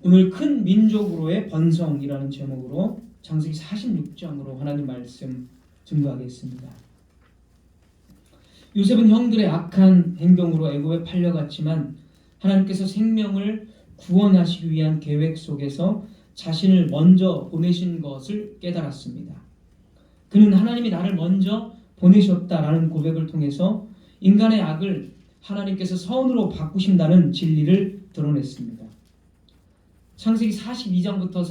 오늘 큰 민족으로의 번성이라는 제목으로 창세기 46장으로 하나님 말씀 증거하겠습니다. 요셉은 형들의 악한 행동으로 애굽에 팔려갔지만 하나님께서 생명을 구원하시기 위한 계획 속에서 자신을 먼저 보내신 것을 깨달았습니다. 그는 하나님이 나를 먼저 보내셨다라는 고백을 통해서 인간의 악을 하나님께서 선으로 바꾸신다는 진리를 드러냈습니다. 창세기 42장부터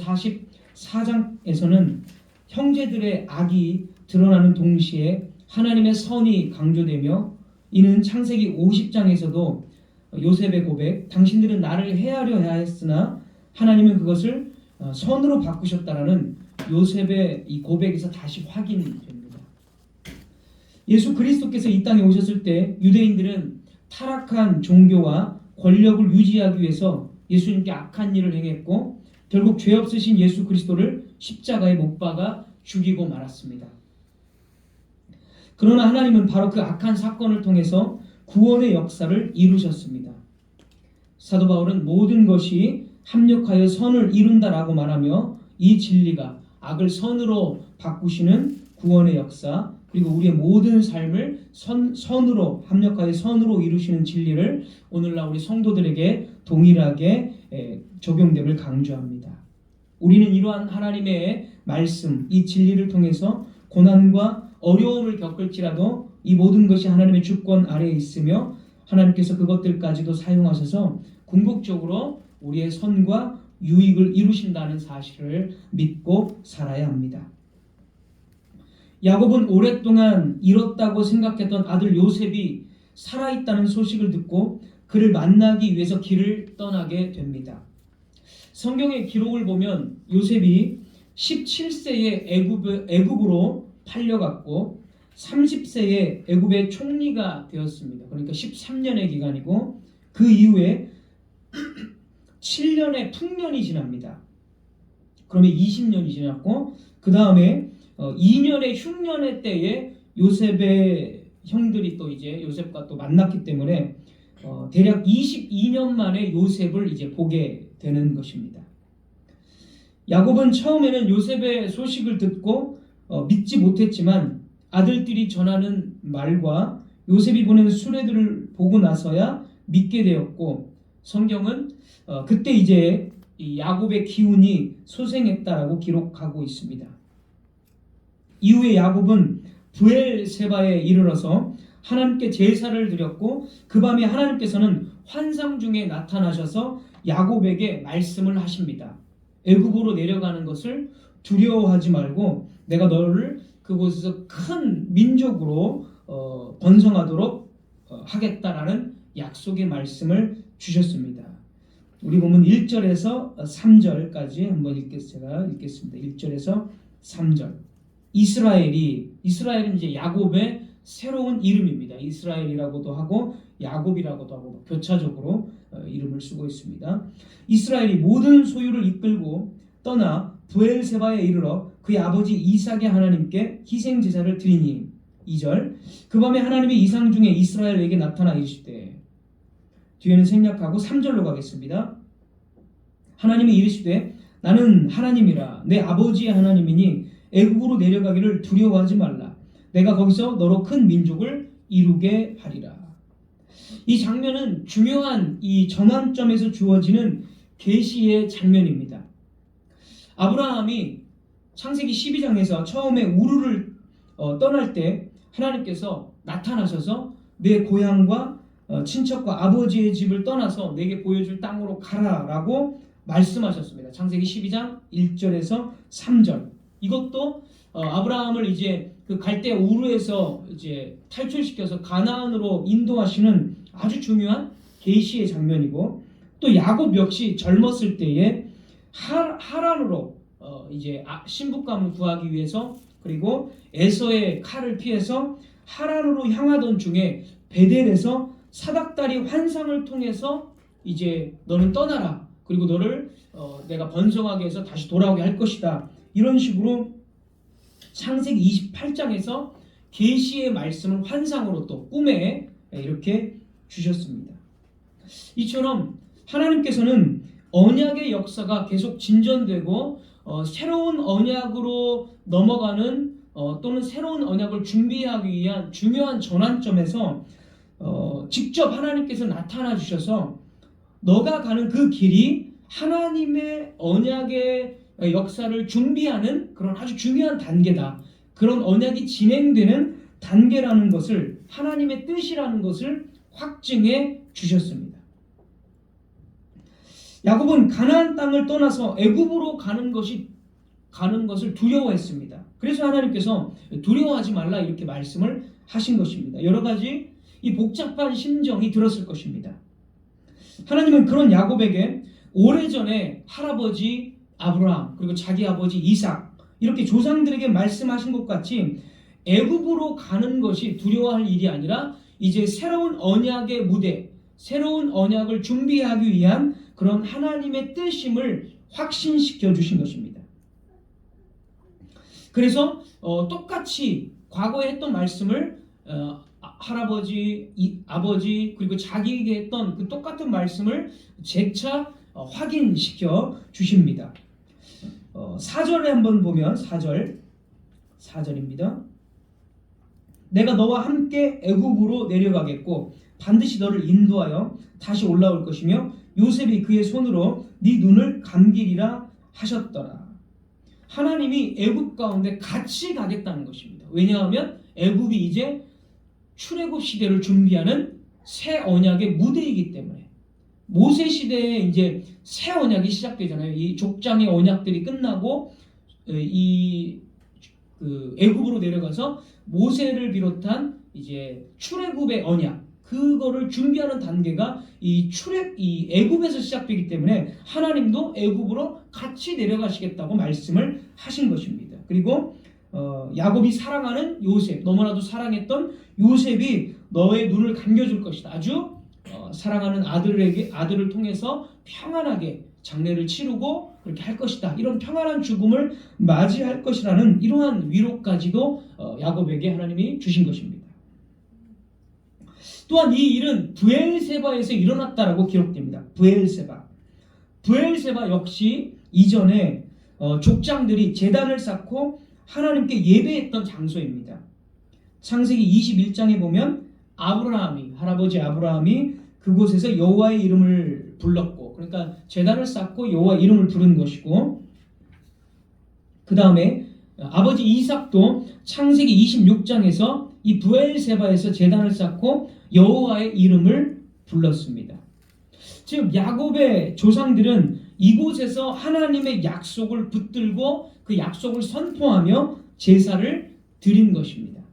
44장에서는 형제들의 악이 드러나는 동시에 하나님의 선이 강조되며, 이는 창세기 50장에서도 요셉의 고백, 당신들은 나를 해하려 하였으나 하나님은 그것을 선으로 바꾸셨다라는 요셉의 이 고백에서 다시 확인됩니다. 예수 그리스도께서 이 땅에 오셨을 때 유대인들은 타락한 종교와 권력을 유지하기 위해서 예수님께 악한 일을 행했고, 결국 죄 없으신 예수 그리스도를 십자가에 못 박아 죽이고 말았습니다. 그러나 하나님은 바로 그 악한 사건을 통해서 구원의 역사를 이루셨습니다. 사도 바울은 모든 것이 합력하여 선을 이룬다라고 말하며, 이 진리가 악을 선으로 바꾸시는 구원의 역사, 그리고 우리의 모든 삶을 선으로 합력하여 선으로 이루시는 진리를 오늘날 우리 성도들에게 동일하게 적용됨을 강조합니다. 우리는 이러한 하나님의 말씀, 이 진리를 통해서 고난과 어려움을 겪을지라도 이 모든 것이 하나님의 주권 아래에 있으며 하나님께서 그것들까지도 사용하셔서 궁극적으로 우리의 선과 유익을 이루신다는 사실을 믿고 살아야 합니다. 야곱은 오랫동안 잃었다고 생각했던 아들 요셉이 살아있다는 소식을 듣고 그를 만나기 위해서 길을 떠나게 됩니다. 성경의 기록을 보면 요셉이 17세에 애굽으로 팔려갔고 30세에 애굽의 총리가 되었습니다. 그러니까 13년의 기간이고, 그 이후에 7년의 풍년이 지납니다. 그러면 20년이 지났고, 그 다음에 2년의 흉년의 때에 요셉의 형들이 또 이제 요셉과 또 만났기 때문에 대략 22년 만에 요셉을 이제 보게 되는 것입니다. 야곱은 처음에는 요셉의 소식을 듣고 믿지 못했지만 아들들이 전하는 말과 요셉이 보내는 수레들을 보고 나서야 믿게 되었고, 성경은 그때 이제 이 야곱의 기운이 소생했다라고 기록하고 있습니다. 이후에 야곱은 브엘세바에 이르러서 하나님께 제사를 드렸고, 그 밤에 하나님께서는 환상 중에 나타나셔서 야곱에게 말씀을 하십니다. 애굽으로 내려가는 것을 두려워하지 말고 내가 너를 그곳에서 큰 민족으로 번성하도록 하겠다라는 약속의 말씀을 주셨습니다. 우리 보면 1절에서 3절까지 한번 제가 읽겠습니다. 1절에서 3절. 이스라엘은 이제 야곱의 새로운 이름입니다. 이스라엘이라고도 하고 야곱이라고도 하고 교차적으로 이름을 쓰고 있습니다. 이스라엘이 모든 소유를 이끌고 떠나 브엘세바에 이르러 그의 아버지 이삭의 하나님께 희생 제사를 드리니. 2절. 그 밤에 하나님의 이상 중에 이스라엘에게 나타나 이르시되. 뒤에는 생략하고 3절로 가겠습니다. 하나님이 이르시되 나는 하나님이라 내 아버지의 하나님이니 애굽으로 내려가기를 두려워하지 말라. 내가 거기서 너로 큰 민족을 이루게 하리라. 이 장면은 중요한 이 전환점에서 주어지는 계시의 장면입니다. 아브라함이 창세기 12장에서 처음에 우르를 떠날 때 하나님께서 나타나셔서 내 고향과 친척과 아버지의 집을 떠나서 내게 보여줄 땅으로 가라라고 말씀하셨습니다. 창세기 12장 1절에서 3절. 이것도 아브라함을 이제 그 갈대 우르에서 이제 탈출시켜서 가나안으로 인도하시는 아주 중요한 계시의 장면이고, 또 야곱 역시 젊었을 때에 하란으로 이제 신부감을 구하기 위해서, 그리고 에서의 칼을 피해서 하란으로 향하던 중에 베델에서 사닥다리 환상을 통해서 이제 너는 떠나라, 그리고 너를 내가 번성하게 해서 다시 돌아오게 할 것이다, 이런 식으로 창세기 28장에서 계시의 말씀을 환상으로 또 꿈에 이렇게 주셨습니다. 이처럼 하나님께서는 언약의 역사가 계속 진전되고 새로운 언약으로 넘어가는 또는 새로운 언약을 준비하기 위한 중요한 전환점에서 직접 하나님께서 나타나 주셔서 너가 가는 그 길이 하나님의 언약의 역사를 준비하는 그런 아주 중요한 단계다. 그런 언약이 진행되는 단계라는 것을, 하나님의 뜻이라는 것을 확증해 주셨습니다. 야곱은 가나안 땅을 떠나서 애굽으로 가는 것을 두려워했습니다. 그래서 하나님께서 두려워하지 말라 이렇게 말씀을 하신 것입니다. 여러 가지 이 복잡한 심정이 들었을 것입니다. 하나님은 그런 야곱에게 오래전에 할아버지 아브라함 그리고 자기 아버지 이삭 이렇게 조상들에게 말씀하신 것 같이 애굽으로 가는 것이 두려워할 일이 아니라 이제 새로운 언약의 무대, 새로운 언약을 준비하기 위한 그런 하나님의 뜻임을 확신시켜 주신 것입니다. 그래서 똑같이 과거에 했던 말씀을 할아버지, 아버지 그리고 자기에게 했던 그 똑같은 말씀을 재차 확인시켜 주십니다. 4절에 한번 보면 4절입니다. 내가 너와 함께 애굽으로 내려가겠고 반드시 너를 인도하여 다시 올라올 것이며 요셉이 그의 손으로 네 눈을 감기리라 하셨더라. 하나님이 애굽 가운데 같이 가겠다는 것입니다. 왜냐하면 애굽이 이제 출애굽 시대를 준비하는 새 언약의 무대이기 때문에 모세 시대에 이제 새 언약이 시작되잖아요. 이 족장의 언약들이 끝나고 애굽으로 내려가서 모세를 비롯한 이제 출애굽의 언약 그거를 준비하는 단계가 이 애굽에서 시작되기 때문에 하나님도 애굽으로 같이 내려가시겠다고 말씀을 하신 것입니다. 그리고 야곱이 사랑하는 요셉, 너무나도 사랑했던 요셉이 너의 눈을 감겨줄 것이다. 아주 사랑하는 아들을 통해서 평안하게 장례를 치르고 그렇게 할 것이다. 이런 평안한 죽음을 맞이할 것이라는 이러한 위로까지도 야곱에게 하나님이 주신 것입니다. 또한 이 일은 브엘세바에서 일어났다라고 기록됩니다. 브엘세바 역시 이전에 족장들이 제단을 쌓고 하나님께 예배했던 장소입니다. 창세기 21장에 보면 할아버지 아브라함이 그곳에서 여호와의 이름을 불렀고, 그러니까 제단을 쌓고 여호와 이름을 부른 것이고, 그 다음에 아버지 이삭도 창세기 26장에서 이 브엘세바에서 제단을 쌓고 여호와의 이름을 불렀습니다. 즉 야곱의 조상들은 이곳에서 하나님의 약속을 붙들고 그 약속을 선포하며 제사를 드린 것입니다.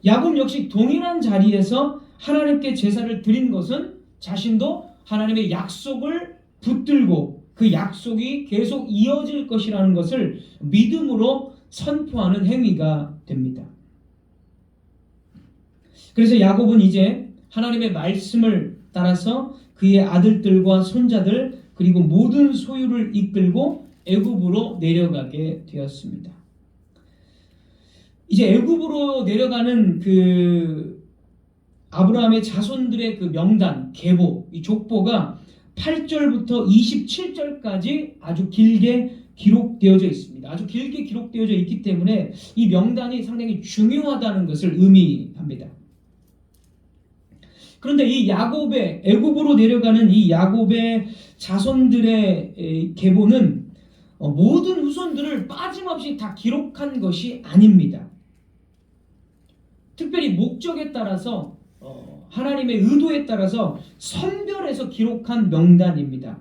야곱 역시 동일한 자리에서 하나님께 제사를 드린 것은 자신도 하나님의 약속을 붙들고 그 약속이 계속 이어질 것이라는 것을 믿음으로 선포하는 행위가 됩니다. 그래서 야곱은 이제 하나님의 말씀을 따라서 그의 아들들과 손자들 그리고 모든 소유를 이끌고 애굽으로 내려가게 되었습니다. 이제 애굽으로 내려가는 그 아브라함의 자손들의 그 명단, 계보, 이 족보가 8절부터 27절까지 아주 길게 기록되어져 있습니다. 아주 길게 기록되어져 있기 때문에 이 명단이 상당히 중요하다는 것을 의미합니다. 그런데 이 야곱의 애굽으로 내려가는 이 야곱의 자손들의 계보는 모든 후손들을 빠짐없이 다 기록한 것이 아닙니다. 특별히 목적에 따라서 하나님의 의도에 따라서 선별해서 기록한 명단입니다.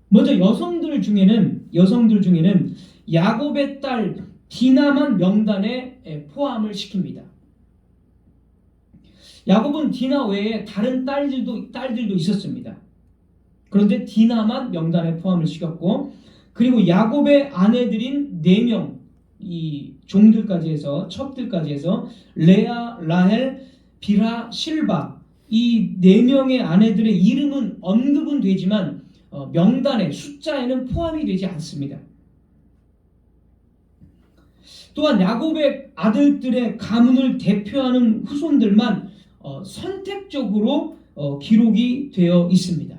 먼저 여성들 중에는 야곱의 딸 디나만 명단에 포함을 시킵니다. 야곱은 디나 외에 다른 딸들도 있었습니다. 그런데 디나만 명단에 포함을 시켰고, 그리고 야곱의 아내들인 4명, 이 종들까지 해서 첩들까지 해서 레아, 라헬, 빌하, 실바 이 4명의 아내들의 이름은 언급은 되지만 명단에 숫자에는 포함이 되지 않습니다. 또한 야곱의 아들들의 가문을 대표하는 후손들만 선택적으로 기록이 되어 있습니다.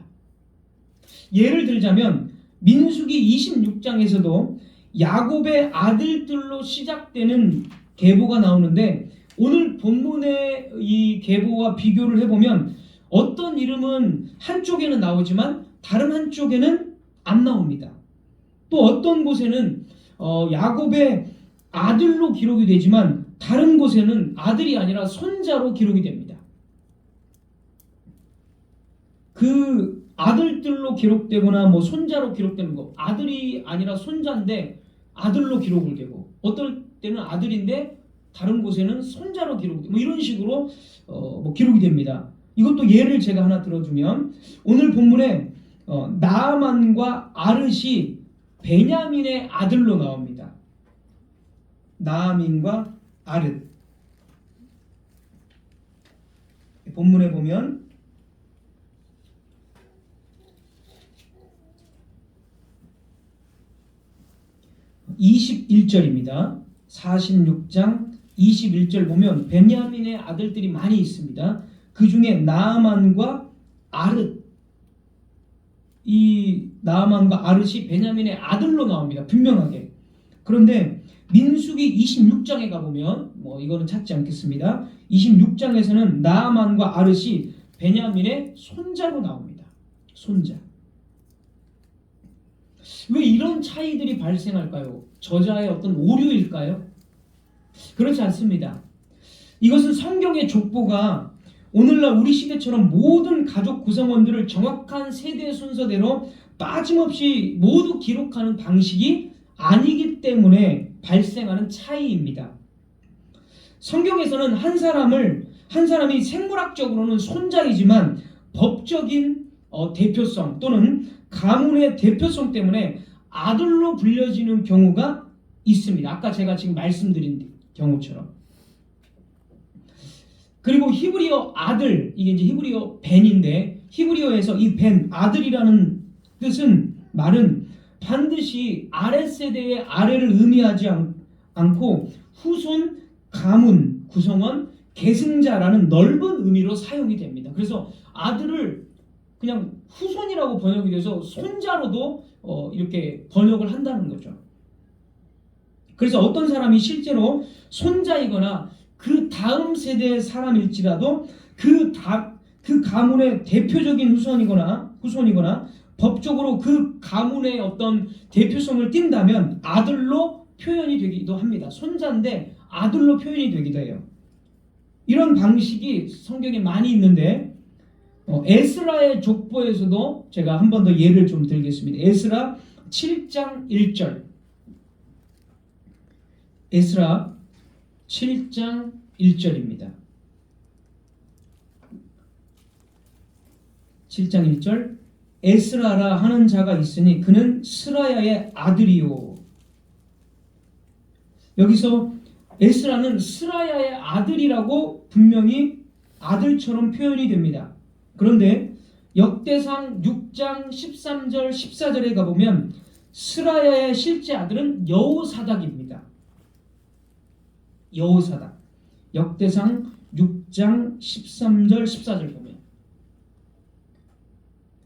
예를 들자면 민수기 26장에서도 야곱의 아들들로 시작되는 계보가 나오는데 오늘 본문의 이 계보와 비교를 해보면 어떤 이름은 한쪽에는 나오지만 다른 한쪽에는 안 나옵니다. 또 어떤 곳에는 야곱의 아들로 기록이 되지만 다른 곳에는 아들이 아니라 손자로 기록이 됩니다. 그 아들들로 기록되거나 뭐 손자로 기록되는 거, 아들이 아니라 손자인데 아들로 기록을 되고 어떨 때는 아들인데 다른 곳에는 손자로 기록되고 뭐 이런 식으로 뭐 기록이 됩니다. 이것도 예를 제가 하나 들어주면 오늘 본문에 나아만과 아르시 베냐민의 아들로 나옵니다. 나아민과 아르. 본문에 보면 21절입니다. 46장 21절 보면 베냐민의 아들들이 많이 있습니다. 그 중에 나아만과 아르, 이 나아만과 아르시 베냐민의 아들로 나옵니다. 분명하게. 그런데 민수기 26장에 가보면 뭐 이거는 찾지 않겠습니다. 26장에서는 나아만과 아르시 베냐민의 손자로 나옵니다. 손자. 왜 이런 차이들이 발생할까요? 저자의 어떤 오류일까요? 그렇지 않습니다. 이것은 성경의 족보가 오늘날 우리 시대처럼 모든 가족 구성원들을 정확한 세대 순서대로 빠짐없이 모두 기록하는 방식이 아니기 때문에 발생하는 차이입니다. 성경에서는 한 사람이 생물학적으로는 손자이지만 법적인 대표성 또는 가문의 대표성 때문에 아들로 불려지는 경우가 있습니다. 아까 제가 지금 말씀드린 경우처럼. 그리고 히브리어 아들, 이게 이제 히브리어 벤인데 히브리어에서 이 벤, 아들이라는 말은 반드시 아랫세대의 아래를 의미하지 않고 후손, 가문, 구성원, 계승자라는 넓은 의미로 사용이 됩니다. 그래서 아들을 그냥 후손이라고 번역이 돼서 손자로도 이렇게 번역을 한다는 거죠. 그래서 어떤 사람이 실제로 손자이거나 그 다음 세대의 사람일지라도 그 가문의 대표적인 후손이거나 법적으로 그 가문의 어떤 대표성을 띈다면 아들로 표현이 되기도 합니다. 손자인데 아들로 표현이 되기도 해요. 이런 방식이 성경에 많이 있는데 에스라의 족보에서도 제가 한 번 더 예를 좀 들겠습니다. 에스라 7장 1절. 에스라 7장 1절입니다. 7장 1절. 에스라라 하는 자가 있으니 그는 스라야의 아들이요. 여기서 에스라는 스라야의 아들이라고 분명히 아들처럼 표현이 됩니다. 그런데 역대상 6장 13절 14절에 가보면 스라야의 실제 아들은 여호사닥입니다. 여호사닥. 역대상 6장 13절 14절 보면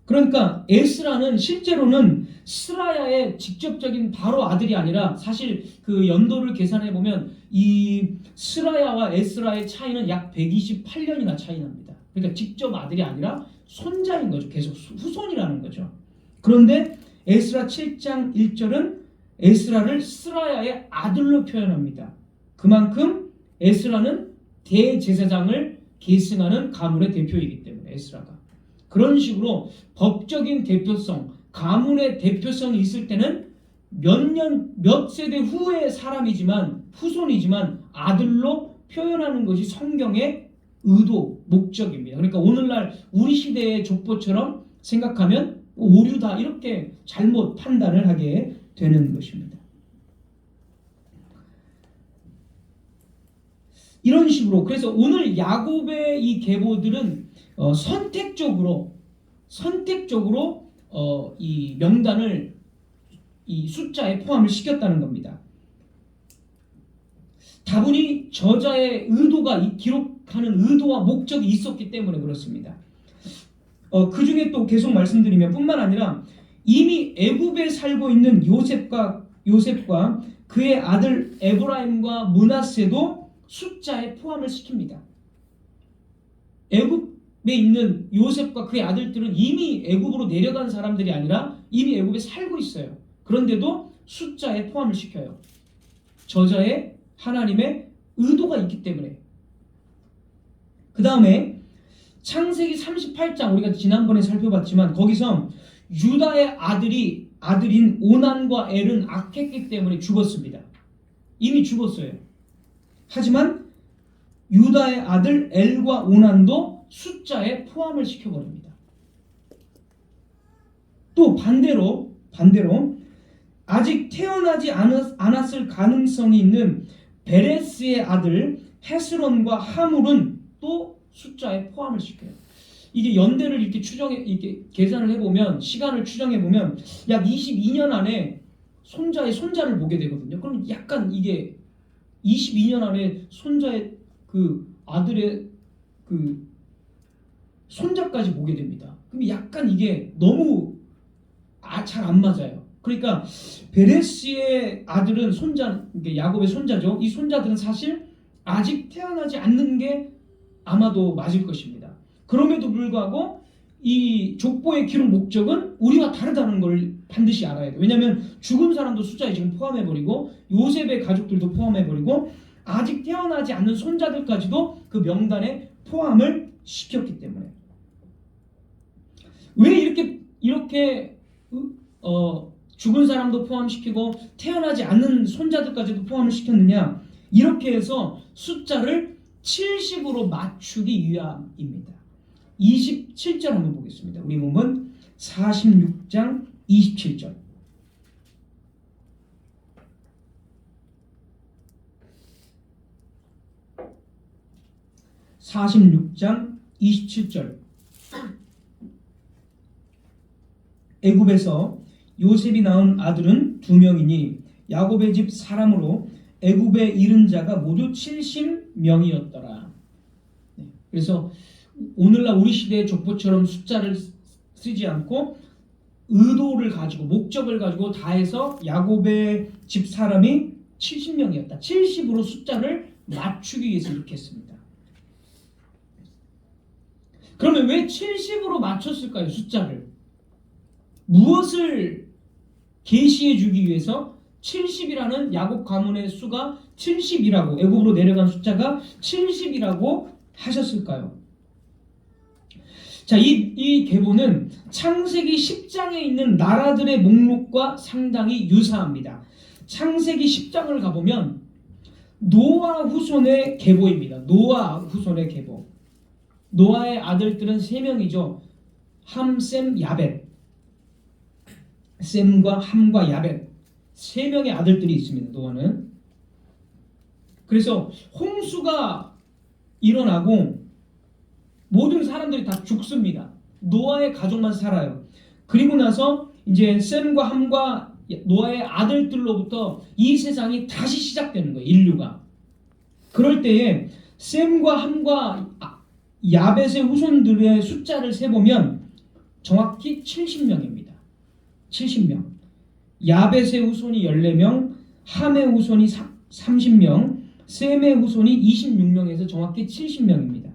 그러니까 에스라는 실제로는 스라야의 직접적인 바로 아들이 아니라 사실 그 연도를 계산해 보면 이 스라야와 에스라의 차이는 약 128년이나 차이 납니다. 그러니까 직접 아들이 아니라 손자인 거죠. 계속 후손이라는 거죠. 그런데 에스라 7장 1절은 에스라를 스라야의 아들로 표현합니다. 그만큼 에스라는 대제사장을 계승하는 가문의 대표이기 때문에 에스라가. 그런 식으로 법적인 대표성, 가문의 대표성이 있을 때는 몇 세대 후의 사람이지만 후손이지만 아들로 표현하는 것이 성경의 의도, 목적입니다. 그러니까 오늘날 우리 시대의 족보처럼 생각하면 오류다 이렇게 잘못 판단을 하게 되는 것입니다. 이런 식으로 그래서 오늘 야곱의 이 계보들은 선택적으로 이 명단을 이 숫자에 포함을 시켰다는 겁니다. 다분히 저자의 의도가 기록하는 의도와 목적이 있었기 때문에 그렇습니다. 그 중에 또 계속 말씀드리면 뿐만 아니라 이미 애굽에 살고 있는 요셉과 그의 아들 에브라임과 므낫세도 숫자에 포함을 시킵니다. 애굽에 있는 요셉과 그의 아들들은 이미 애굽으로 내려간 사람들이 아니라 이미 애굽에 살고 있어요. 그런데도 숫자에 포함을 시켜요. 저자의 하나님의 의도가 있기 때문에. 그 다음에 창세기 38장 우리가 지난번에 살펴봤지만 거기서 유다의 아들인 오난과 엘은 악했기 때문에 죽었습니다. 이미 죽었어요. 하지만 유다의 아들 엘과 오난도 숫자에 포함을 시켜버립니다. 또 반대로 아직 태어나지 않았을 가능성이 있는 베레스의 아들 헤스론과 하물은 또 숫자에 포함을 시켜요. 이게 연대를 이렇게 계산을 해보면, 시간을 추정해보면 약 22년 안에 손자를 보게 되거든요. 그럼 약간 이게 22년 안에 손자의 그 아들의 그 손자까지 보게 됩니다. 그럼 약간 이게 너무 잘 안 맞아요. 그러니까 베레스의 아들은 야곱의 손자죠. 이 손자들은 사실 아직 태어나지 않는 게 아마도 맞을 것입니다. 그럼에도 불구하고 이 족보의 기록 목적은 우리와 다르다는 걸 반드시 알아야 돼요. 왜냐하면 죽은 사람도 숫자에 지금 포함해버리고 요셉의 가족들도 포함해버리고 아직 태어나지 않는 손자들까지도 그 명단에 포함을 시켰기 때문에. 왜 이렇게 죽은 사람도 포함시키고 태어나지 않는 손자들까지도 포함을 시켰느냐? 이렇게 해서 숫자를 70으로 맞추기 위함입니다. 27절 한번 보겠습니다. 우리 본문 46장 27절. 애굽에서 요셉이 낳은 아들은 2명이니 야곱의 집 사람으로 애굽에 이른 자가 모두 70명이었더라. 그래서 오늘날 우리 시대의 족보처럼 숫자를 쓰지 않고 의도를 가지고 목적을 가지고 다 해서 야곱의 집 사람이 70명이었다. 70으로 숫자를 맞추기 위해서 이렇게 했습니다. 그러면 왜 70으로 맞췄을까요? 숫자를. 무엇을 계시해 주기 위해서 70이라는 야곱 가문의 수가 70이라고, 애굽으로 내려간 숫자가 70이라고 하셨을까요? 자, 이 계보는 창세기 10장에 있는 나라들의 목록과 상당히 유사합니다. 창세기 10장을 가보면 노아 후손의 계보입니다. 노아 후손의 계보. 노아의 아들들은 3명이죠. 함, 셈, 야벳. 셈과 함과 야벳. 3명의 아들들이 있습니다. 노아는. 그래서 홍수가 일어나고 모든 사람들이 다 죽습니다. 노아의 가족만 살아요. 그리고 나서 이제 셈과 함과 노아의 아들들로부터 이 세상이 다시 시작되는 거예요. 인류가. 그럴 때에 셈과 함과 야벳의 후손들의 숫자를 세보면 정확히 70명입니다. 70명. 야벳의 후손이 14명, 함의 후손이 30명, 셈의 후손이 26명에서 정확히 70명입니다.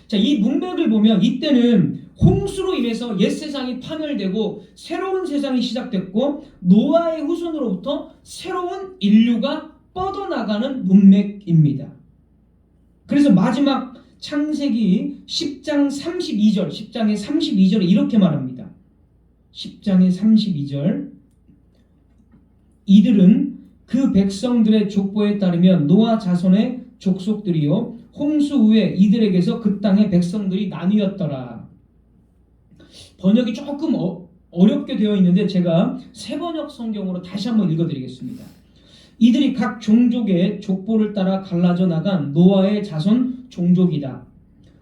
자, 이 문맥을 보면 이때는 홍수로 인해서 옛 세상이 파멸되고 새로운 세상이 시작됐고 노아의 후손으로부터 새로운 인류가 뻗어나가는 문맥입니다. 그래서 마지막 창세기 10장 32절, 10장의 32절에 이렇게 말합니다. 10장의 32절. 이들은 그 백성들의 족보에 따르면 노아 자손의 족속들이요 홍수 후에 이들에게서 그 땅의 백성들이 나뉘었더라. 번역이 조금 어렵게 되어 있는데 제가 새번역 성경으로 다시 한번 읽어드리겠습니다. 이들이 각 종족의 족보를 따라 갈라져 나간 노아의 자손 종족이다.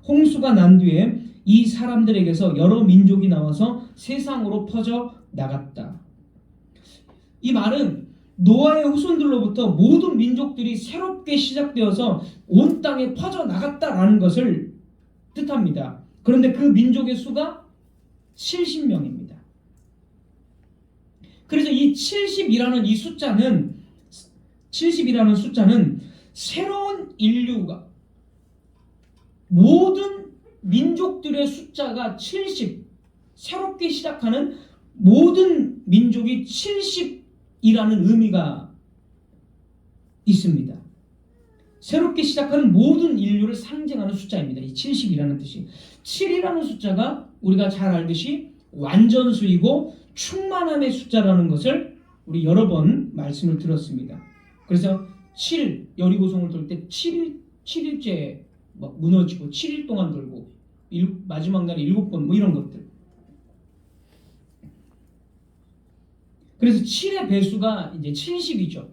홍수가 난 뒤에 이 사람들에게서 여러 민족이 나와서 세상으로 퍼져 나갔다. 이 말은 노아의 후손들로부터 모든 민족들이 새롭게 시작되어서 온 땅에 퍼져 나갔다라는 것을 뜻합니다. 그런데 그 민족의 수가 70명입니다. 그래서 이 70이라는 이 숫자는 70이라는 숫자는 새로운 인류가 모든 민족들의 숫자가 70, 새롭게 시작하는 모든 민족이 70이라는 의미가 있습니다. 새롭게 시작하는 모든 인류를 상징하는 숫자입니다. 이 70이라는 뜻이. 7이라는 숫자가 우리가 잘 알듯이 완전수이고 충만함의 숫자라는 것을 우리 여러 번 말씀을 들었습니다. 그래서 7, 여리고성을 돌 때 7일째 무너지고 7일 동안 돌고 마지막 날에 7번 이런 것들. 그래서 7의 배수가 이제 70이죠.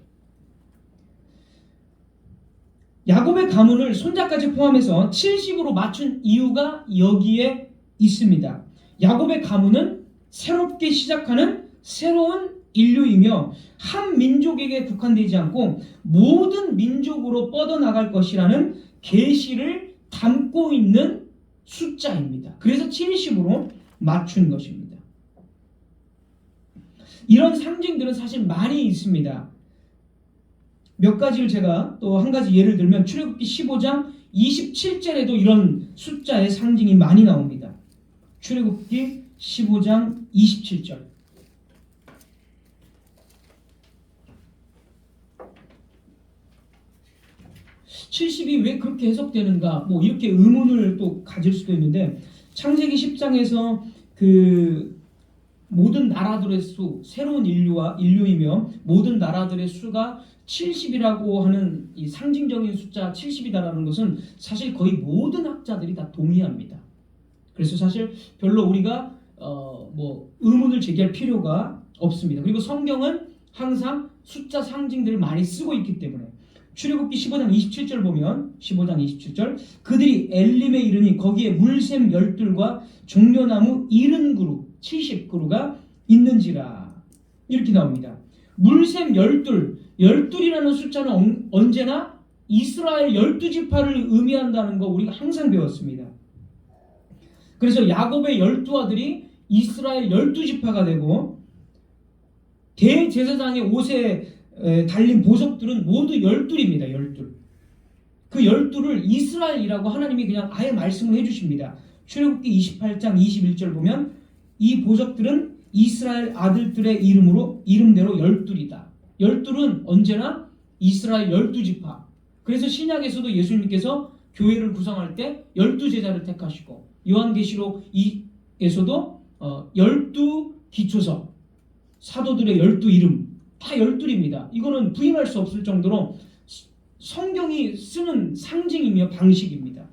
야곱의 가문을 손자까지 포함해서 70으로 맞춘 이유가 여기에 있습니다. 야곱의 가문은 새롭게 시작하는 새로운 인류이며 한 민족에게 국한되지 않고 모든 민족으로 뻗어나갈 것이라는 계시를 담고 있는 숫자입니다. 그래서 70으로 맞춘 것입니다. 이런 상징들은 사실 많이 있습니다. 몇 가지를 제가 또 한 가지 예를 들면 출애굽기 15장 27절에도 이런 숫자의 상징이 많이 나옵니다. 출애굽기 15장 27절. (70이) 왜 그렇게 해석되는가 이렇게 의문을 또 가질 수도 있는데, 창세기 10장에서 그 모든 나라들의 수, 새로운 인류이며 모든 나라들의 수가 70이라고 하는 이 상징적인 숫자 70이다라는 것은 사실 거의 모든 학자들이 다 동의합니다. 그래서 사실 별로 우리가 의문을 제기할 필요가 없습니다. 그리고 성경은 항상 숫자 상징들을 많이 쓰고 있기 때문에 출애굽기 15장 27절 보면 15장 27절 그들이 엘림에 이르니 거기에 물샘 12과 종려나무 70그루 70그루가 있는지라 이렇게 나옵니다. 물샘 12이라는 숫자는 언제나 이스라엘 12지파를 의미한다는 거 우리가 항상 배웠습니다. 그래서 야곱의 12아들이 이스라엘 12지파가 되고 대제사장의 옷에 달린 보석들은 모두 12입니다. 12. 그 12를 이스라엘이라고 하나님이 그냥 아예 말씀을 해주십니다. 출애굽기 28장 21절 보면 이 보석들은 이스라엘 아들들의 이름대로 12이다. 12은 언제나 이스라엘 12지파. 그래서 신약에서도 예수님께서 교회를 구성할 때 12제자를 택하시고 요한계시록에서도 12기초서 사도들의 12이름 다 12입니다. 이거는 부인할 수 없을 정도로 성경이 쓰는 상징이며 방식입니다.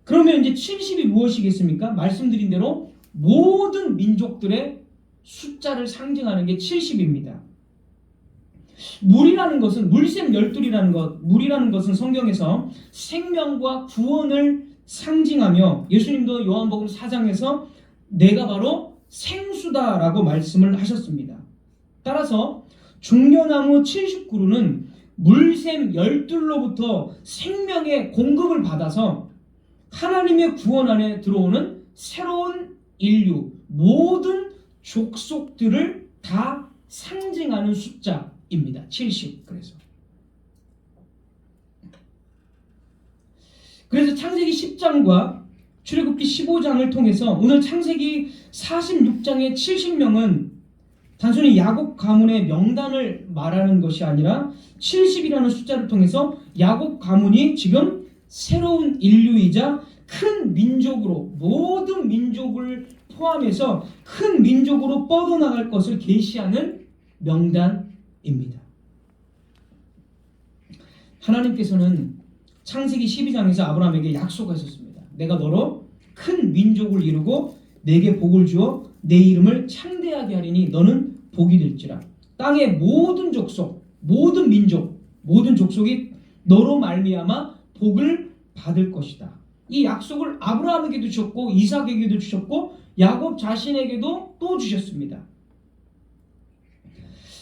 그러면 이제 70이 무엇이겠습니까? 말씀드린 대로 모든 민족들의 숫자를 상징하는 게 70입니다. 물이라는 것은 물샘 12이라는 물이라는 것은 성경에서 생명과 구원을 상징하며 예수님도 요한복음 4장에서 내가 바로 생수다라고 말씀을 하셨습니다. 따라서 종려나무 70그루는 물샘 12로부터 생명의 공급을 받아서 하나님의 구원 안에 들어오는 새로운 인류, 모든 족속들을 다 상징하는 숫자입니다. 70. 그래서 창세기 10장과 출애굽기 15장을 통해서 오늘 창세기 46장의 70명은 단순히 야곱 가문의 명단을 말하는 것이 아니라 70이라는 숫자를 통해서 야곱 가문이 지금 새로운 인류이자 큰 민족으로 모든 민족을 포함해서 큰 민족으로 뻗어나갈 것을 계시하는 명단입니다. 하나님께서는 창세기 12장에서 아브라함에게 약속하셨습니다. 내가 너로 큰 민족을 이루고 내게 복을 주어 내 이름을 창대하게 하리니 너는 복이 될지라. 땅의 모든 족속, 모든 민족, 모든 족속이 너로 말미암아 복을 받을 것이다. 이 약속을 아브라함에게도 주셨고 이삭에게도 주셨고 야곱 자신에게도 또 주셨습니다.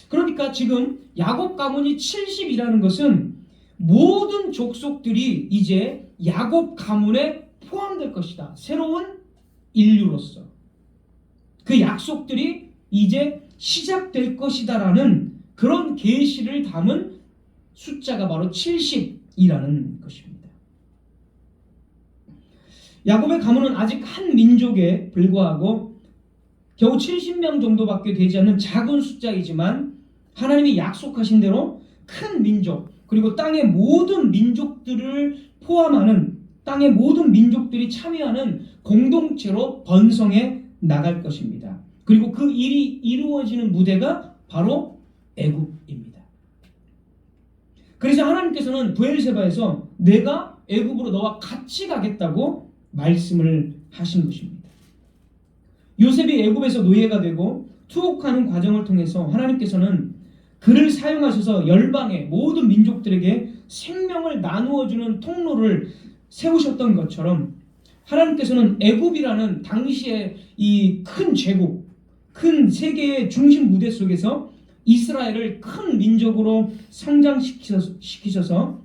그러니까 지금 야곱 가문이 70이라는 것은 모든 족속들이 이제 야곱 가문의 포함될 것이다. 새로운 인류로서 그 약속들이 이제 시작될 것이다라는 그런 계시를 담은 숫자가 바로 70이라는 것입니다. 야곱의 가문은 아직 한 민족에 불과하고 겨우 70명 정도밖에 되지 않는 작은 숫자이지만 하나님이 약속하신 대로 큰 민족, 그리고 땅의 모든 민족들을 포함하는, 땅의 모든 민족들이 참여하는 공동체로 번성해 나갈 것입니다. 그리고 그 일이 이루어지는 무대가 바로 애굽입니다. 그래서 하나님께서는 브엘세바에서 내가 애굽으로 너와 같이 가겠다고 말씀을 하신 것입니다. 요셉이 애굽에서 노예가 되고 투옥하는 과정을 통해서 하나님께서는 그를 사용하셔서 열방의 모든 민족들에게 생명을 나누어주는 통로를 세우셨던 것처럼 하나님께서는 애굽이라는 당시의 이 큰 제국, 큰 세계의 중심 무대 속에서 이스라엘을 큰 민족으로 성장시키셔서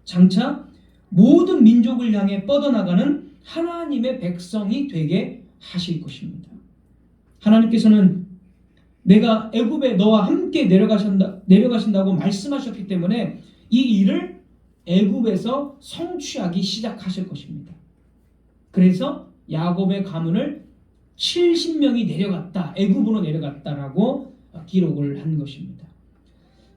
장차 모든 민족을 향해 뻗어나가는 하나님의 백성이 되게 하실 것입니다. 하나님께서는 내가 애굽에 너와 함께 내려가신다고 말씀하셨기 때문에 이 일을 애굽에서 성취하기 시작하실 것입니다. 그래서 야곱의 가문을 70명이 내려갔다, 애굽으로 내려갔다라고 기록을 한 것입니다.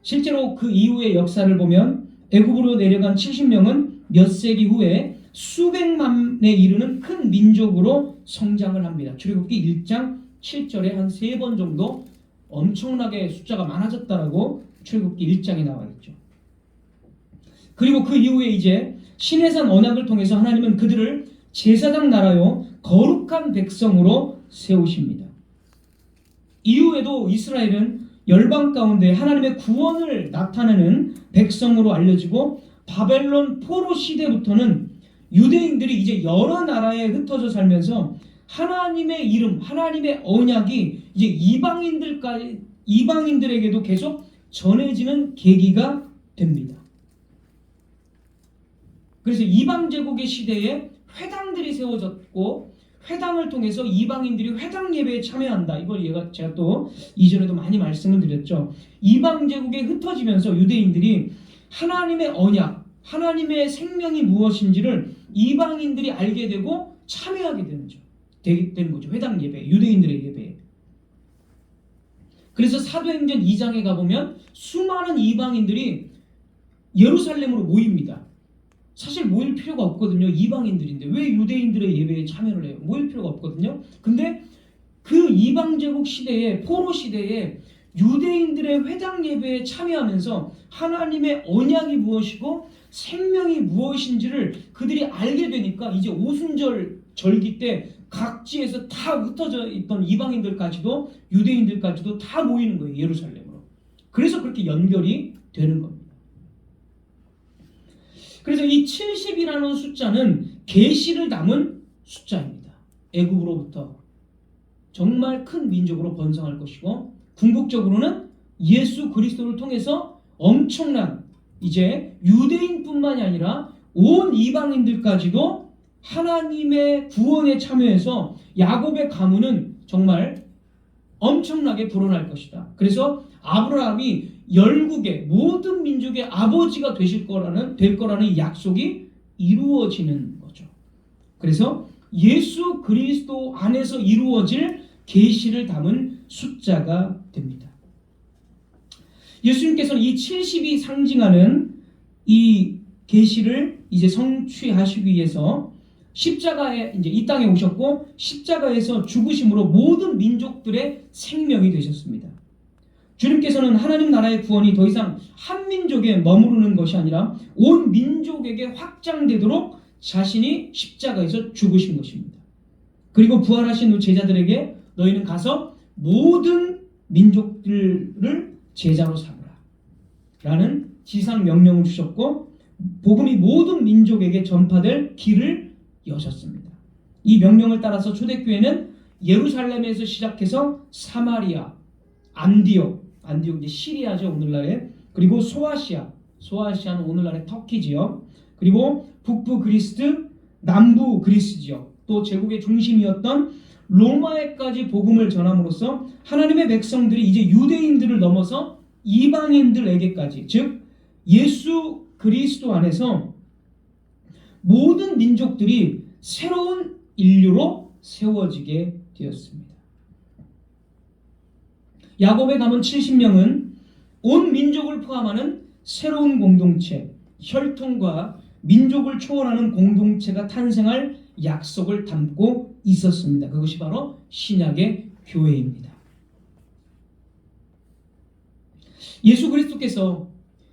실제로 그 이후의 역사를 보면 애굽으로 내려간 70명은 몇 세기 후에 수백만에 이르는 큰 민족으로 성장을 합니다. 출애굽기 1장 7절에 한 3번 정도 엄청나게 숫자가 많아졌다라고 출애굽기 1장에 나와 있죠. 그리고 그 이후에 이제 시내산 언약을 통해서 하나님은 그들을 제사장 나라요 거룩한 백성으로 세우십니다. 이후에도 이스라엘은 열방 가운데 하나님의 구원을 나타내는 백성으로 알려지고 바벨론 포로 시대부터는 유대인들이 이제 여러 나라에 흩어져 살면서 하나님의 이름, 하나님의 언약이 이제 이방인들에게도 계속 전해지는 계기가 됩니다. 그래서 이방 제국의 시대에 회당들이 세워졌고 회당을 통해서 이방인들이 회당 예배에 참여한다. 이걸 제가 또 이전에도 많이 말씀을 드렸죠. 이방 제국에 흩어지면서 유대인들이 하나님의 언약, 하나님의 생명이 무엇인지를 이방인들이 알게 되고 참여하게 되는 거죠. 회당 예배, 유대인들의 예배에. 그래서 사도행전 2장에 가보면 수많은 이방인들이 예루살렘으로 모입니다. 사실 모일 필요가 없거든요. 이방인들인데 왜 유대인들의 예배에 참여를 해요? 모일 필요가 없거든요. 근데 그 이방 제국 시대에, 포로 시대에 유대인들의 회당 예배에 참여하면서 하나님의 언약이 무엇이고 생명이 무엇인지를 그들이 알게 되니까 이제 오순절 절기 때 각지에서 다 흩어져 있던 이방인들까지도 유대인들까지도 다 모이는 거예요. 예루살렘으로. 그래서 그렇게 연결이 되는 겁니다. 그래서 이 70이라는 숫자는 계시를 담은 숫자입니다. 애굽으로부터 정말 큰 민족으로 번성할 것이고 궁극적으로는 예수 그리스도를 통해서 엄청난 이제 유대인뿐만이 아니라 온 이방인들까지도 하나님의 구원에 참여해서 야곱의 가문은 정말 엄청나게 불어날 것이다. 그래서 아브라함이 열국의 모든 민족의 아버지가 될 거라는 약속이 이루어지는 거죠. 그래서 예수 그리스도 안에서 이루어질 계시를 담은 숫자가 됩니다. 예수님께서는 이 70이 상징하는 이 계시를 이제 성취하시기 위해서 십자가에 이제 이 땅에 오셨고 십자가에서 죽으심으로 모든 민족들의 생명이 되셨습니다. 주님께서는 하나님 나라의 구원이 더 이상 한 민족에 머무르는 것이 아니라 온 민족에게 확장되도록 자신이 십자가에서 죽으신 것입니다. 그리고 부활하신 후 제자들에게 너희는 가서 모든 민족들을 제자로 삼으라 라는 지상 명령을 주셨고 복음이 모든 민족에게 전파될 길을 여셨습니다. 이 명령을 따라서 초대교회는 예루살렘에서 시작해서 사마리아, 안디옥 이제 시리아죠 오늘날에, 그리고 소아시아는 오늘날의 터키지요. 그리고 북부 그리스, 남부 그리스 지역, 또 제국의 중심이었던 로마에까지 복음을 전함으로써 하나님의 백성들이 이제 유대인들을 넘어서 이방인들에게까지, 즉 예수 그리스도 안에서 모든 민족들이 새로운 인류로 세워지게 되었습니다. 야곱의 가문 70명은 온 민족을 포함하는 새로운 공동체, 혈통과 민족을 초월하는 공동체가 탄생할 약속을 담고 있었습니다. 그것이 바로 신약의 교회입니다. 예수 그리스도께서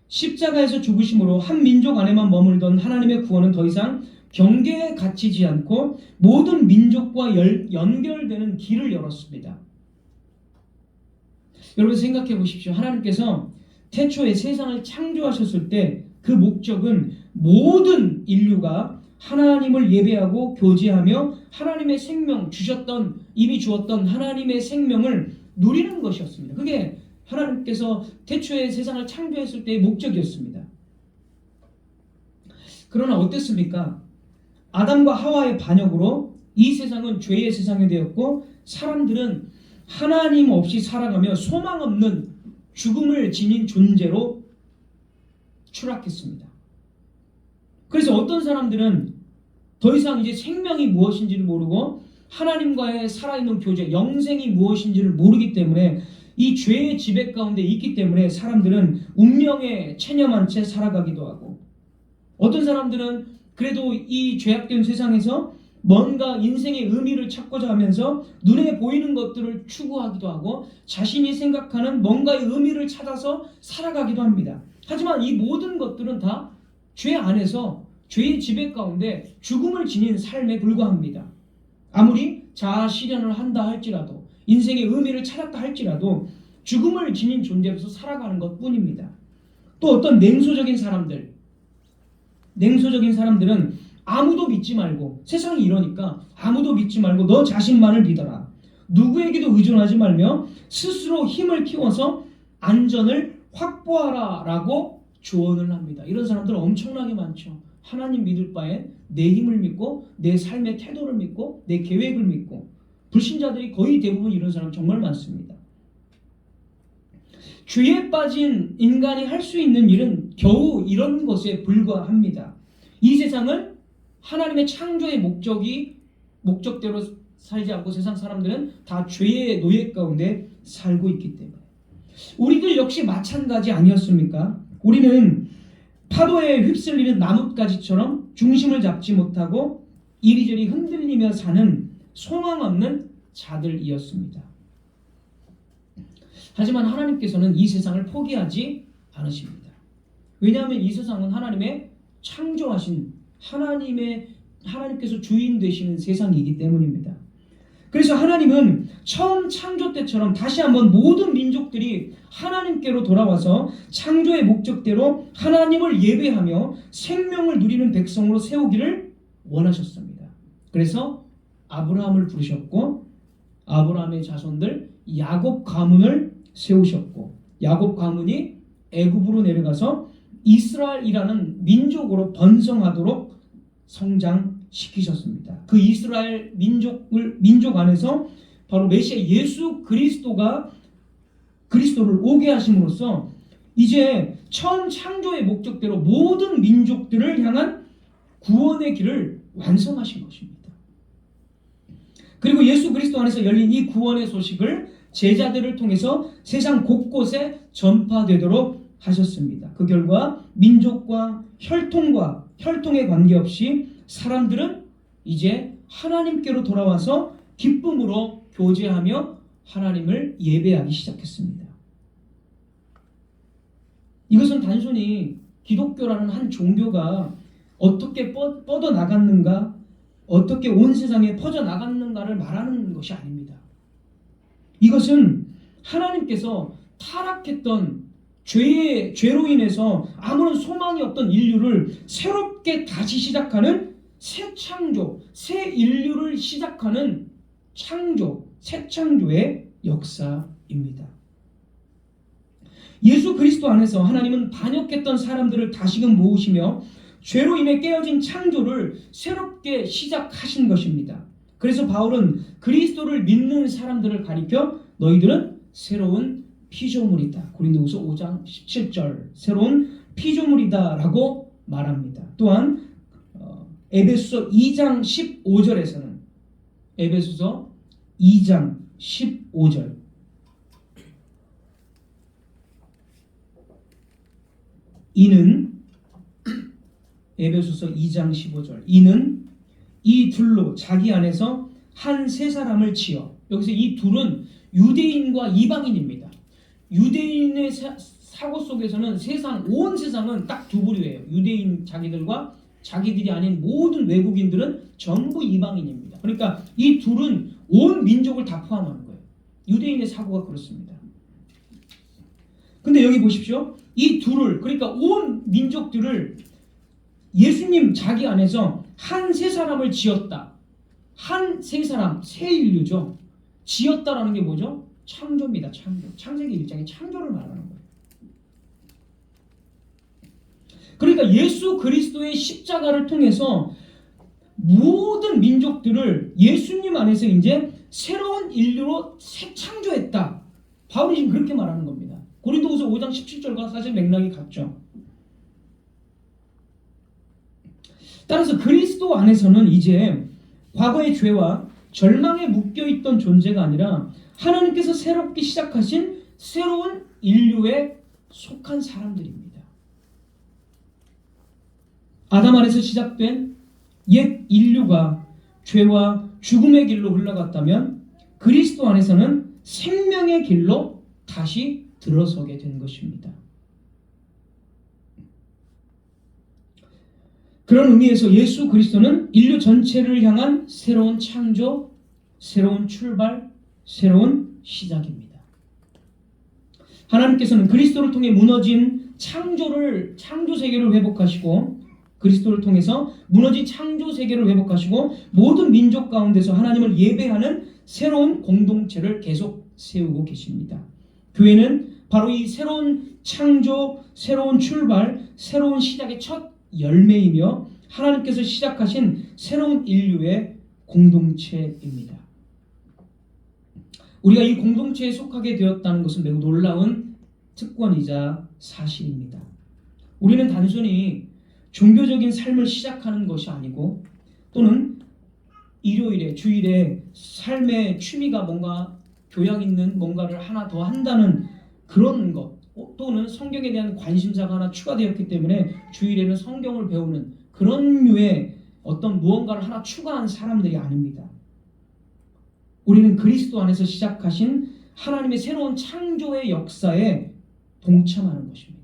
십자가에서 죽으심으로 한 민족 안에만 머물던 하나님의 구원은 더 이상 경계에 갇히지 않고 모든 민족과 연결되는 길을 열었습니다. 여러분 생각해 보십시오. 하나님께서 태초에 세상을 창조하셨을 때 그 목적은 모든 인류가 하나님을 예배하고 교제하며 하나님의 생명 이미 주었던 하나님의 생명을 누리는 것이었습니다. 그게 하나님께서 태초에 세상을 창조했을 때의 목적이었습니다. 그러나 어땠습니까? 아담과 하와의 반역으로 이 세상은 죄의 세상이 되었고 사람들은 하나님 없이 살아가며 소망 없는 죽음을 지닌 존재로 추락했습니다. 그래서 어떤 사람들은 더 이상 이제 생명이 무엇인지를 모르고 하나님과의 살아있는 교제, 영생이 무엇인지를 모르기 때문에 이 죄의 지배 가운데 있기 때문에 사람들은 운명에 체념한 채 살아가기도 하고, 어떤 사람들은 그래도 이 죄악된 세상에서 뭔가 인생의 의미를 찾고자 하면서 눈에 보이는 것들을 추구하기도 하고 자신이 생각하는 뭔가의 의미를 찾아서 살아가기도 합니다. 하지만 이 모든 것들은 다 죄 안에서 죄의 지배 가운데 죽음을 지닌 삶에 불과합니다. 아무리 자아 실현을 한다 할지라도, 인생의 의미를 찾았다 할지라도 죽음을 지닌 존재로서 살아가는 것 뿐입니다. 또 어떤 냉소적인 사람들은 아무도 믿지 말고, 세상이 이러니까 아무도 믿지 말고 너 자신만을 믿어라, 누구에게도 의존하지 말며 스스로 힘을 키워서 안전을 확보하라 라고 조언을 합니다. 이런 사람들 엄청나게 많죠. 하나님 믿을 바에 내 힘을 믿고 내 삶의 태도를 믿고 내 계획을 믿고, 불신자들이 거의 대부분 이런 사람 정말 많습니다. 죄에 빠진 인간이 할 수 있는 일은 겨우 이런 것에 불과합니다. 이 세상을 하나님의 창조의 목적대로 살지 않고 세상 사람들은 다 죄의 노예 가운데 살고 있기 때문에. 우리들 역시 마찬가지 아니었습니까? 우리는 파도에 휩쓸리는 나뭇가지처럼 중심을 잡지 못하고 이리저리 흔들리며 사는 소망 없는 자들이었습니다. 하지만 하나님께서는 이 세상을 포기하지 않으십니다. 왜냐하면 이 세상은 하나님의 창조하신 하나님께서 주인 되시는 세상이기 때문입니다. 그래서 하나님은 처음 창조 때처럼 다시 한번 모든 민족들이 하나님께로 돌아와서 창조의 목적대로 하나님을 예배하며 생명을 누리는 백성으로 세우기를 원하셨습니다. 그래서 아브라함을 부르셨고 아브라함의 자손들 야곱 가문을 세우셨고, 야곱 가문이 애굽으로 내려가서 이스라엘이라는 민족으로 번성하도록 성장시키셨습니다. 그 이스라엘 민족 안에서 바로 메시아 예수 그리스도를 오게 하심으로써 이제 처음 창조의 목적대로 모든 민족들을 향한 구원의 길을 완성하신 것입니다. 그리고 예수 그리스도 안에서 열린 이 구원의 소식을 제자들을 통해서 세상 곳곳에 전파되도록 하셨습니다. 그 결과 민족과 혈통에 관계없이 사람들은 이제 하나님께로 돌아와서 기쁨으로 교제하며 하나님을 예배하기 시작했습니다. 이것은 단순히 기독교라는 한 종교가 어떻게 뻗어나갔는가, 어떻게 온 세상에 퍼져나갔는가를 말하는 것이 아닙니다. 이것은 하나님께서 타락했던 죄로 인해서 아무런 소망이 없던 인류를 새롭게 다시 시작하는 새 창조, 새 인류를 시작하는 새 창조의 역사입니다. 예수 그리스도 안에서 하나님은 반역했던 사람들을 다시금 모으시며 죄로 인해 깨어진 창조를 새롭게 시작하신 것입니다. 그래서 바울은 그리스도를 믿는 사람들을 가리켜 너희들은 새로운 피조물이다. 고린도후서 5장 17절 새로운 피조물이다라고 말합니다. 또한 에베소서 2장 15절에서는 에베소서 2장 15절 이는 에베소서 2장 15절 이는 이 둘로 자기 안에서 한 세 사람을 지어 여기서 이 둘은 유대인과 이방인입니다. 유대인의 사고 속에서는 온 세상은 딱 두 부류예요. 유대인 자기들과 자기들이 아닌 모든 외국인들은 전부 이방인입니다. 그러니까 이 둘은 온 민족을 다 포함하는 거예요. 유대인의 사고가 그렇습니다. 근데 여기 보십시오. 이 둘을 그러니까 온 민족들을 예수님 자기 안에서 한 세 사람을 지었다. 한 세 사람, 새 인류죠. 지었다라는 게 뭐죠? 창조입니다. 창조. 창세기 1장의 창조를 말하는 거예요. 그러니까 예수 그리스도의 십자가를 통해서 모든 민족들을 예수님 안에서 이제 새로운 인류로 새 창조했다. 바울이 지금 그렇게 말하는 겁니다. 고린도후서 5장 17절과 사실 맥락이 같죠. 따라서 그리스도 안에서는 이제 과거의 죄와 절망에 묶여있던 존재가 아니라 하나님께서 새롭게 시작하신 새로운 인류에 속한 사람들입니다. 아담 안에서 시작된 옛 인류가 죄와 죽음의 길로 흘러갔다면 그리스도 안에서는 생명의 길로 다시 들어서게 된 것입니다. 그런 의미에서 예수 그리스도는 인류 전체를 향한 새로운 창조, 새로운 출발, 새로운 시작입니다. 하나님께서는 그리스도를 통해 무너진 창조 세계를 회복하시고 그리스도를 통해서 무너진 창조 세계를 회복하시고 모든 민족 가운데서 하나님을 예배하는 새로운 공동체를 계속 세우고 계십니다. 교회는 바로 이 새로운 창조, 새로운 출발, 새로운 시작의 첫 열매이며 하나님께서 시작하신 새로운 인류의 공동체입니다. 우리가 이 공동체에 속하게 되었다는 것은 매우 놀라운 특권이자 사실입니다. 우리는 단순히 종교적인 삶을 시작하는 것이 아니고 또는 일요일에 주일에 삶의 취미가 뭔가 교양 있는 뭔가를 하나 더 한다는 그런 것 또는 성경에 대한 관심사가 하나 추가되었기 때문에 주일에는 성경을 배우는 그런 류의 어떤 무언가를 하나 추가한 사람들이 아닙니다. 우리는 그리스도 안에서 시작하신 하나님의 새로운 창조의 역사에 동참하는 것입니다.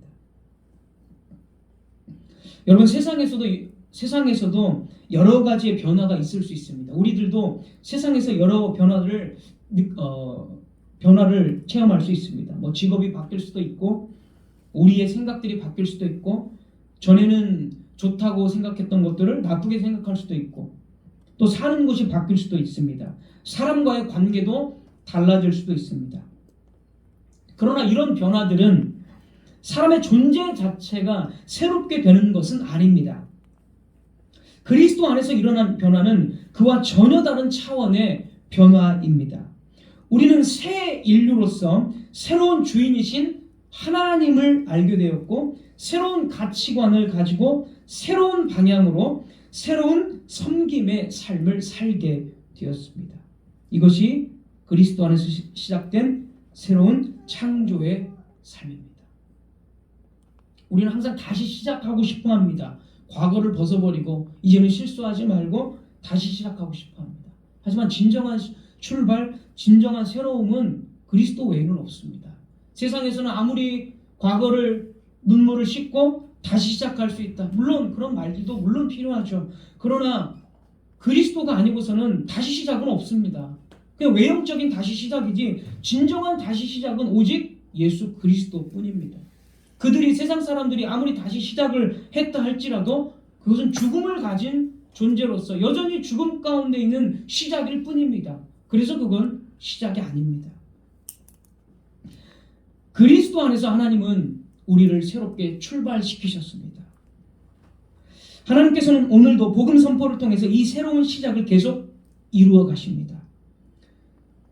여러분 세상에서도 여러 가지의 변화가 있을 수 있습니다. 우리들도 세상에서 여러 변화를 체험할 수 있습니다. 뭐 직업이 바뀔 수도 있고 우리의 생각들이 바뀔 수도 있고 전에는 좋다고 생각했던 것들을 나쁘게 생각할 수도 있고 또 사는 곳이 바뀔 수도 있습니다. 사람과의 관계도 달라질 수도 있습니다. 그러나 이런 변화들은 사람의 존재 자체가 새롭게 되는 것은 아닙니다. 그리스도 안에서 일어난 변화는 그와 전혀 다른 차원의 변화입니다. 우리는 새 인류로서 새로운 주인이신 하나님을 알게 되었고 새로운 가치관을 가지고 새로운 방향으로 새로운 섬김의 삶을 살게 되었습니다. 이것이 그리스도 안에서 시작된 새로운 창조의 삶입니다. 우리는 항상 다시 시작하고 싶어 합니다. 과거를 벗어버리고 이제는 실수하지 말고 다시 시작하고 싶어 합니다. 하지만 진정한 출발, 진정한 새로움은 그리스도 외에는 없습니다. 세상에서는 아무리 과거를 눈물을 씻고 다시 시작할 수 있다. 물론 그런 말들도 물론 필요하죠. 그러나 그리스도가 아니고서는 다시 시작은 없습니다. 그냥 외형적인 다시 시작이지 진정한 다시 시작은 오직 예수 그리스도뿐입니다. 그들이 세상 사람들이 아무리 다시 시작을 했다 할지라도 그것은 죽음을 가진 존재로서 여전히 죽음 가운데 있는 시작일 뿐입니다. 그래서 그건 시작이 아닙니다. 그리스도 안에서 하나님은 우리를 새롭게 출발시키셨습니다. 하나님께서는 오늘도 복음 선포를 통해서 이 새로운 시작을 계속 이루어 가십니다.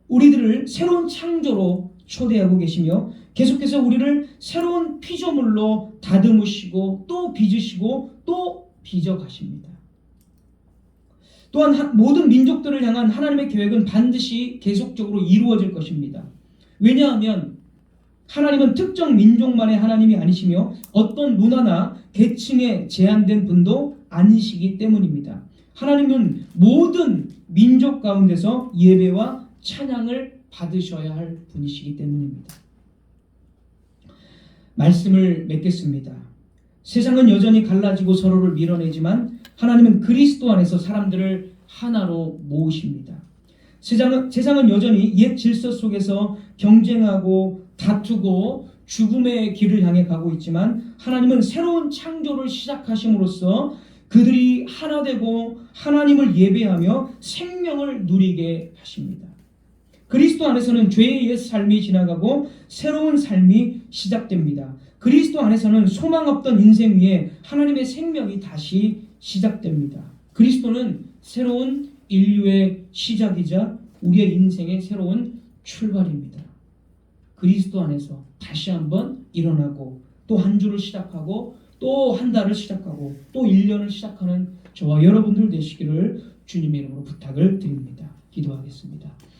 우리들을 새로운 창조로 초대하고 계시며 계속해서 우리를 새로운 피조물로 다듬으시고 또 빚으시고 또 빚어 가십니다. 또한 모든 민족들을 향한 하나님의 계획은 반드시 계속적으로 이루어질 것입니다. 왜냐하면 하나님은 특정 민족만의 하나님이 아니시며 어떤 문화나 계층에 제한된 분도 아니시기 때문입니다. 하나님은 모든 민족 가운데서 예배와 찬양을 받으셔야 할 분이시기 때문입니다. 말씀을 맺겠습니다. 세상은 여전히 갈라지고 서로를 밀어내지만 하나님은 그리스도 안에서 사람들을 하나로 모으십니다. 세상은 여전히 옛 질서 속에서 경쟁하고 다투고 죽음의 길을 향해 가고 있지만 하나님은 새로운 창조를 시작하심으로써 그들이 하나 되고 하나님을 예배하며 생명을 누리게 하십니다. 그리스도 안에서는 죄의 옛 삶이 지나가고 새로운 삶이 시작됩니다. 그리스도 안에서는 소망 없던 인생 위에 하나님의 생명이 다시 시작됩니다. 그리스도는 새로운 인류의 시작이자 우리의 인생의 새로운 출발입니다. 그리스도 안에서 다시 한번 일어나고 또 한 주를 시작하고 또 한 달을 시작하고 또 1년을 시작하는 저와 여러분들 되시기를 주님의 이름으로 부탁을 드립니다. 기도하겠습니다.